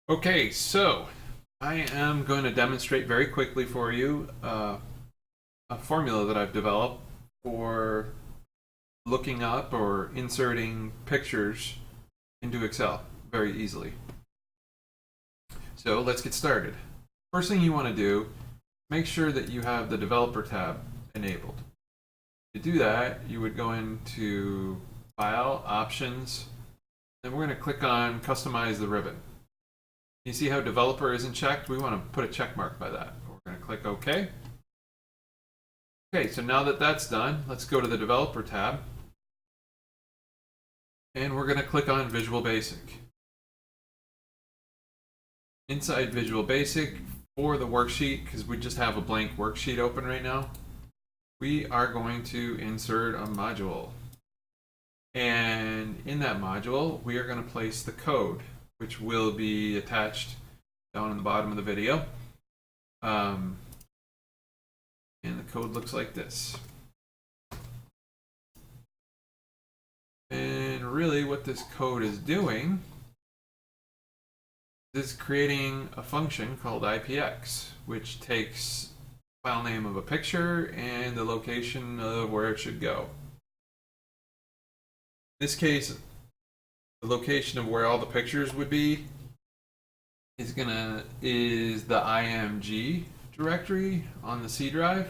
Okay, so I am going to demonstrate very quickly for you a formula that I've developed for looking up or inserting pictures into Excel very easily. So let's get started. First thing you want to do, make sure that you have the developer tab enabled. To do that, you would go into File, Options, and we're going to click on Customize the ribbon. You see how developer isn't checked? We want to put a check mark by that. We're going to click OK. Okay, so now that that's done, let's go to the developer tab. And we're going to click on Visual Basic. Inside Visual Basic, for the worksheet, because we just have a blank worksheet open right now, we are going to insert a module. And in that module, we are going to place the code, which will be attached down in the bottom of the video. And the code looks like this. And really what this code is doing is creating a function called IPX, which takes the file name of a picture and the location of where it should go. In this case, the location of where all the pictures would be is the IMG directory on the C drive.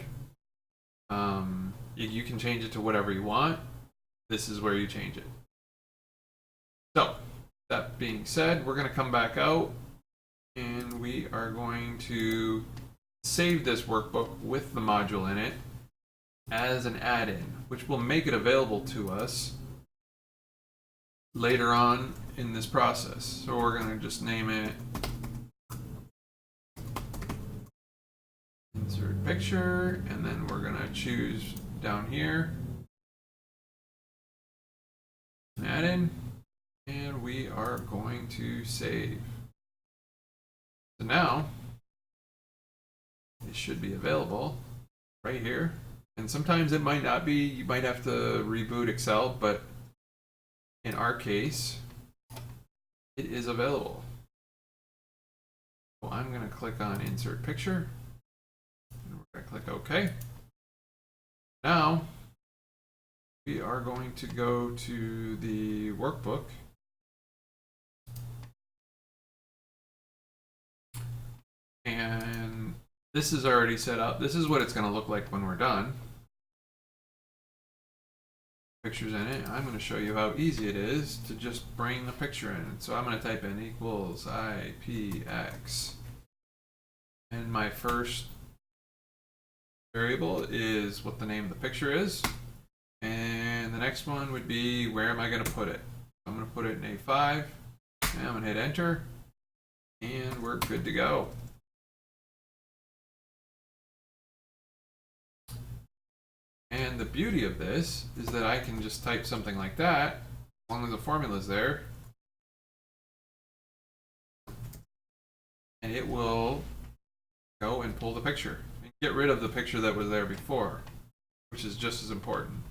You can change it to whatever you want. This is where you change it. So, that being said, we're going to come back out and we are going to save this workbook with the module in it as an add-in, which will make it available to us later on in this process. So we're going to just name it Insert Picture, and then we're going to choose down here add in, and we are going to save. So now it should be available right here, and sometimes it might not be. You might have to reboot Excel, but in our case it is available. So I'm going to click on Insert Picture and we're going to click OK. Now we are going to go to the workbook and this is already set up. This is what it's going to look like when we're done. Pictures in it. I'm going to show you how easy it is to just bring a picture in. So I'm going to type in equals IPX, and my first variable is what the name of the picture is, and the next one would be where am I going to put it. I'm going to put it in A5, and I'm going to hit enter, and we're good to go. And the beauty of this is that I can just type something like that, as long as the formula is there, and it will go and pull the picture and get rid of the picture that was there before, which is just as important.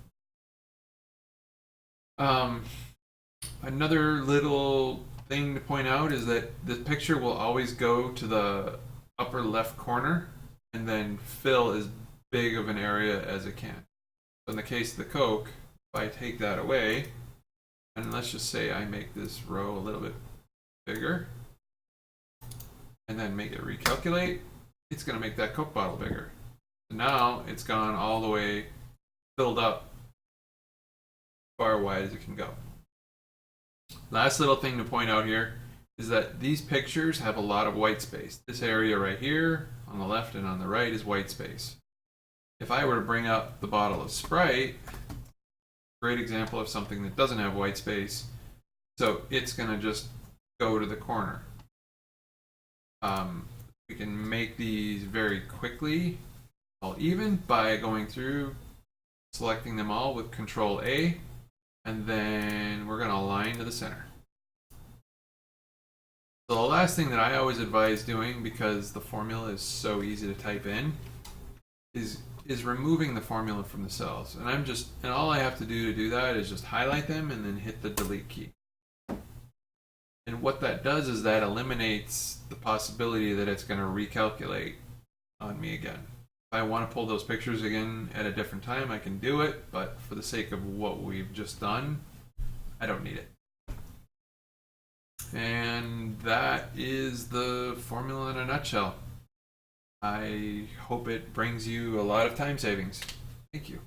Another little thing to point out is that the picture will always go to the upper left corner and then fill as big of an area as it can. So in the case of the Coke, if I take that away, and let's just say I make this row a little bit bigger, and then make it recalculate, it's going to make that Coke bottle bigger. So now it's gone all the way filled up as far wide as it can go. Last little thing to point out here is that these pictures have a lot of white space. This area right here on the left and on the right is white space. If I were to bring up the bottle of Sprite, great example of something that doesn't have white space, so it's going to just go to the corner. We can make these very quickly, all even, by going through, selecting them all with Control A, and then we're going to align to the center. So the last thing that I always advise doing, because the formula is so easy to type in, is removing the formula from the cells. And all I have to do that is just highlight them and then hit the delete key. And what that does is that eliminates the possibility that it's going to recalculate on me again. If I want to pull those pictures again at a different time, I can do it, but for the sake of what we've just done, I don't need it. And that is the formula in a nutshell. I hope it brings you a lot of time savings. Thank you.